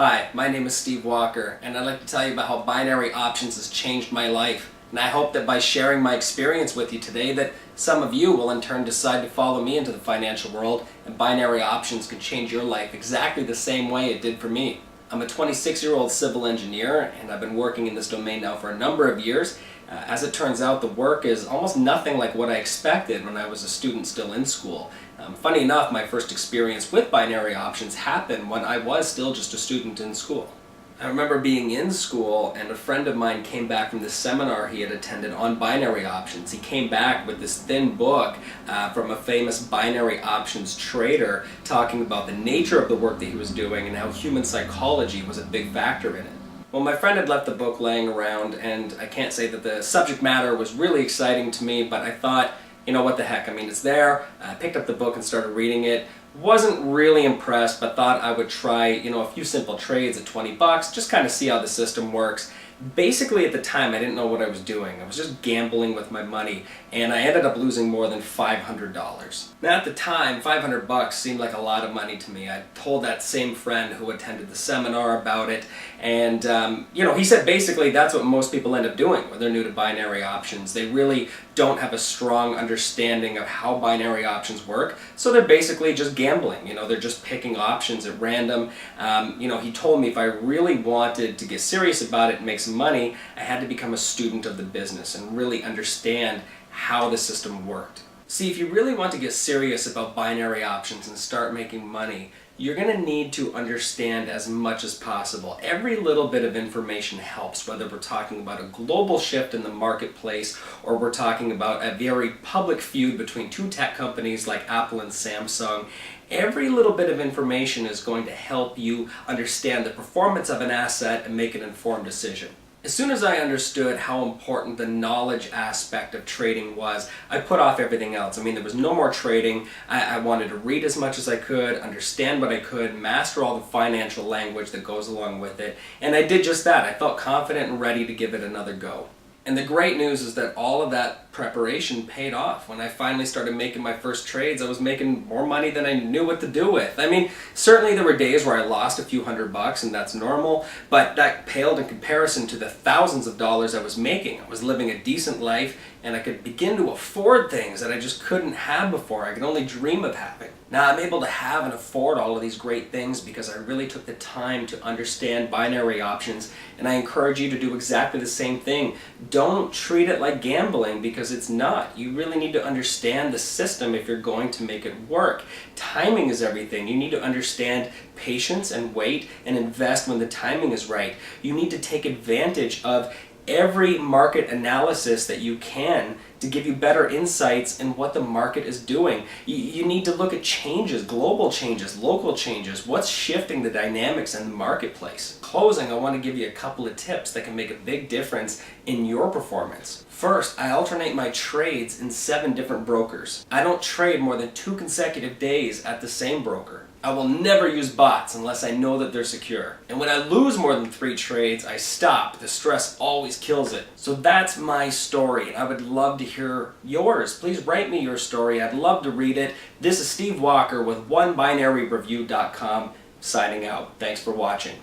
Hi, my name is Steve Walker, and I'd like to tell you about how binary options has changed my life. And I hope that by sharing my experience with you today that some of you will in turn decide to follow me into the financial world, and binary options can change your life exactly the same way it did for me. I'm a 26-year-old civil engineer, and I've been working in this domain now for a number of years. As it turns out, the work is almost nothing like what I expected when I was a student still in school. Funny enough, my first experience with binary options happened when I was still just a student in school. I remember being in school and a friend of mine came back from this seminar he had attended on binary options. He came back with this thin book from a famous binary options trader talking about the nature of the work that he was doing and how human psychology was a big factor in it. Well, my friend had left the book laying around, and I can't say that the subject matter was really exciting to me, but I thought, you know, what the heck, I mean, it's there. I picked up the book and started reading it. Wasn't really impressed, but thought I would try, a few simple trades at 20 bucks, just kind of see how the system works. Basically, at the time, I didn't know what I was doing. I was just gambling with my money, and I ended up losing more than $500. Now, at the time, 500 bucks seemed like a lot of money to me. I told that same friend who attended the seminar about it, and he said basically that's what most people end up doing when they're new to binary options. They really don't have a strong understanding of how binary options work, so they're basically just gambling. They're just picking options at random. He told me if I really wanted to get serious about it and make some money, I had to become a student of the business and really understand how the system worked. See, if you really want to get serious about binary options and start making money, you're going to need to understand as much as possible. Every little bit of information helps, whether we're talking about a global shift in the marketplace or we're talking about a very public feud between two tech companies like Apple and Samsung. Every little bit of information is going to help you understand the performance of an asset and make an informed decision. As soon as I understood how important the knowledge aspect of trading was, I put off everything else. There was no more trading. I wanted to read as much as I could, understand what I could, master all the financial language that goes along with it, and I did just that. I felt confident and ready to give it another go. And the great news is that all of that preparation paid off. When I finally started making my first trades, I was making more money than I knew what to do with. Certainly there were days where I lost a few $100, and that's normal, but that paled in comparison to the thousands of dollars I was making. I was living a decent life, and I could begin to afford things that I just couldn't have before. I could only dream of having. Now I'm able to have and afford all of these great things because I really took the time to understand binary options, and I encourage you to do exactly the same thing. Don't treat it like gambling, because it's not. You really need to understand the system if you're going to make it work. Timing is everything. You need to understand patience and wait and invest when the timing is right. You need to take advantage of every market analysis that you can to give you better insights in what the market is doing. You need to look at changes, global changes, local changes, what's shifting the dynamics in the marketplace. Closing, I want to give you a couple of tips that can make a big difference in your performance. First, I alternate my trades in 7 different brokers. I don't trade more than 2 consecutive days at the same broker. I will never use bots unless I know that they're secure. And when I lose more than 3 trades, I stop. The stress always kills it. So that's my story, and I would love to hear yours. Please write me your story. I'd love to read it. This is Steve Walker with OneBinaryReview.com signing out. Thanks for watching.